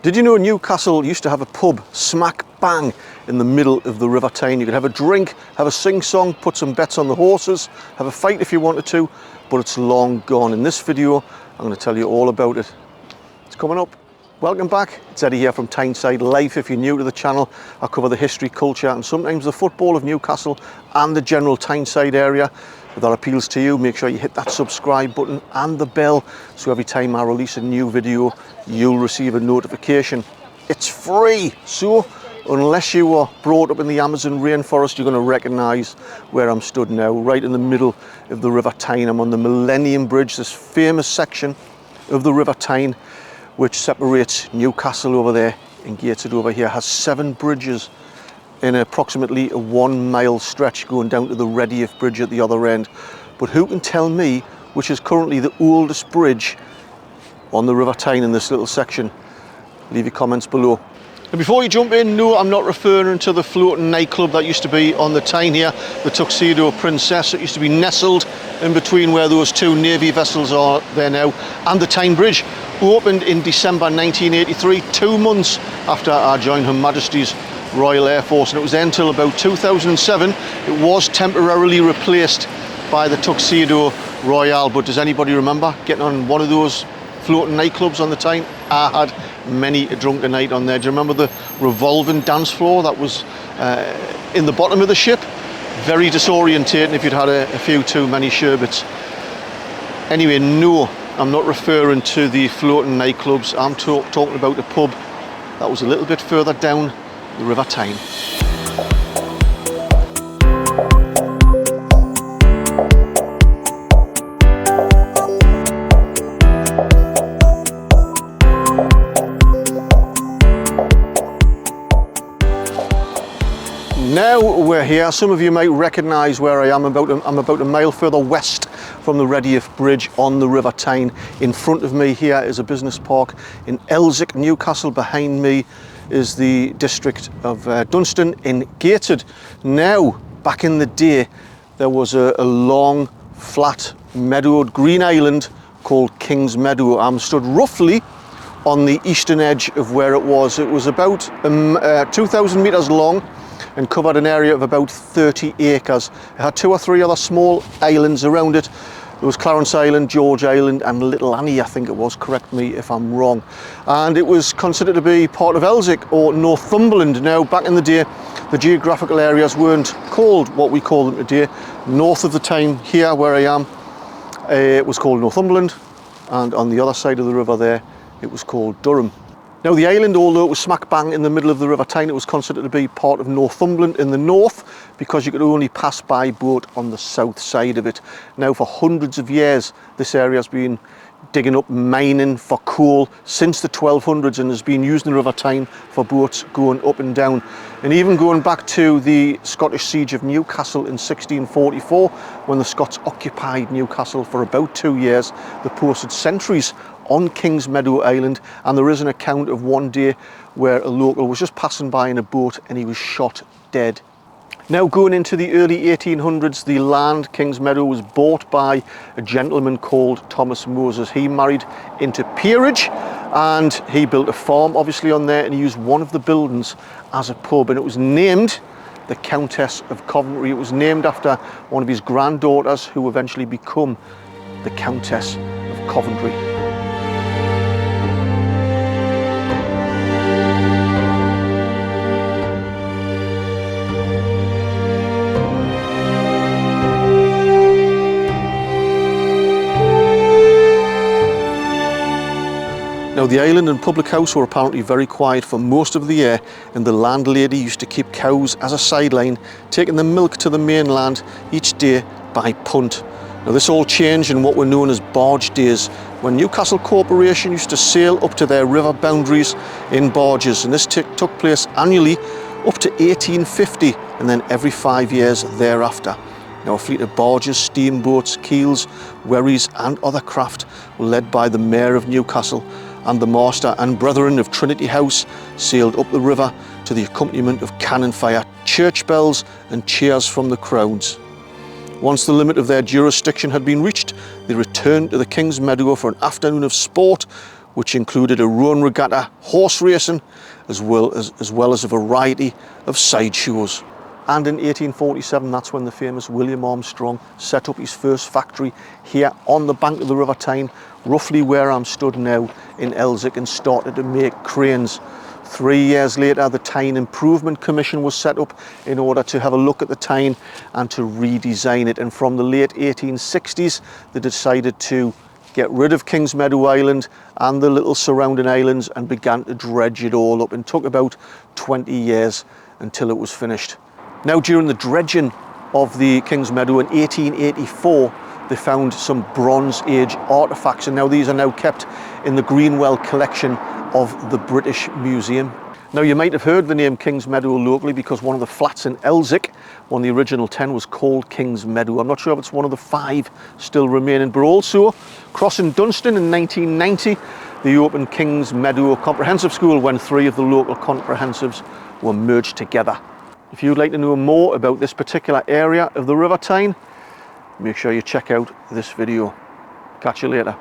Did you know Newcastle used to have a pub smack bang in the middle of the River Tyne? You could have a drink, have a sing-song, put some bets on the horses, have a fight if you wanted to, but it's long gone. In this video, I'm going to tell you all about it. It's coming up. Welcome back. It's Eddie here from Tyneside Life. If you're new to the channel, I cover the history, culture and sometimes the football of Newcastle and the general Tyneside area. If that appeals to you, make sure you hit that subscribe button and the bell so every time I release a new video, you'll receive a notification. It's free, so unless you were brought up in the Amazon rainforest, you're going to recognise where I'm stood now, right in the middle of the River Tyne. I'm on the Millennium Bridge, this famous section of the River Tyne which separates Newcastle over there and Gateshead over here. Has 7 bridges in approximately a 1 mile stretch going down to the Redheugh Bridge at the other end. But who can tell me which is currently the oldest bridge on the River Tyne in this little section? Leave your comments below. And before you jump in, no, I'm not referring to the floating nightclub that used to be on the Tyne here, the Tuxedo Princess. It used to be nestled in between where those 2 Navy vessels are there now, and the Tyne Bridge opened in December 1983, 2 months after I joined Her Majesty's Royal Air Force, and it was then until about 2007 it was temporarily replaced by the Tuxedo Royale. But does anybody remember getting on one of those floating nightclubs on the Tyne? I had many a drunken night on there. Do you remember the revolving dance floor that was in the bottom of the ship? Very disorientating if you'd had a few too many sherbets. Anyway, no, I'm not referring to the floating nightclubs. I'm talking about a pub that was a little bit further down the River Tyne. Now we're here. Some of you might recognise where I am. I'm about a mile further west from the Redheugh Bridge on the River Tyne. In front of me here is a business park in Elswick, Newcastle. Behind me is the district of Dunston in Gateshead. Now, back in the day, there was a long, flat, meadowed green island called Kings Meadow. I'm stood roughly on the eastern edge of where it was. It was about 2,000 metres long and covered an area of about 30 acres. It had 2 or 3 other small islands around it. There was Clarence Island, George Island and Little Annie, I think it was, correct me if I'm wrong. And it was considered to be part of Elswick or Northumberland. Now, back in the day, the geographical areas weren't called what we call them today. North of the Tyne, here where I am, it was called Northumberland, and on the other side of the river there, it was called Durham. Now, the island, although it was smack bang in the middle of the River Tyne, it was considered to be part of Northumberland in the north because you could only pass by boat on the south side of it. Now, for hundreds of years, this area has been digging up, mining for coal since the 1200s and has been using the River Tyne for boats going up and down. And even going back to the Scottish siege of Newcastle in 1644, when the Scots occupied Newcastle for about 2 years, they posted sentries on Kings Meadow Island, and there is an account of one day where a local was just passing by in a boat and he was shot dead. Now, going into the early 1800s, the land, Kings Meadow, was bought by a gentleman called Thomas Moses. He married into peerage and he built a farm obviously on there, and he used one of the buildings as a pub, and it was named the Countess of Coventry. It was named after one of his granddaughters who eventually become the Countess of Coventry. Now, the island and public house were apparently very quiet for most of the year, and the landlady used to keep cows as a sideline, taking the milk to the mainland each day by punt. Now, this all changed in what were known as Barge Deers, when Newcastle Corporation used to sail up to their river boundaries in barges, and this took place annually up to 1850 and then every 5 years thereafter. Now, a fleet of barges, steamboats, keels, wherries and other craft were led by the Mayor of Newcastle, and the Master and Brethren of Trinity House sailed up the river to the accompaniment of cannon fire, church bells and cheers from the crowds. Once the limit of their jurisdiction had been reached, they returned to the King's Meadow for an afternoon of sport which included a run regatta, horse racing, as well as a variety of side shows. And in 1847, that's when the famous William Armstrong set up his first factory here on the bank of the River Tyne, roughly where I'm stood now in Elswick, and started to make cranes. 3 years later, the Tyne Improvement Commission was set up in order to have a look at the Tyne and to redesign it. And from the late 1860s, they decided to get rid of Kings Meadow Island and the little surrounding islands and began to dredge it all up, and took about 20 years until it was finished. Now, during the dredging of the Kings Meadow in 1884, they found some Bronze Age artefacts, and now these are now kept in the Greenwell collection of the British Museum. Now, you might have heard the name Kings Meadow locally because one of the flats in Elswick, one of the original 10, was called Kings Meadow. I'm not sure if it's one of the 5 still remaining, but also crossing Dunston in 1990, they opened Kings Meadow Comprehensive School when 3 of the local comprehensives were merged together. If you'd like to know more about this particular area of the River Tyne, make sure you check out this video. Catch you later.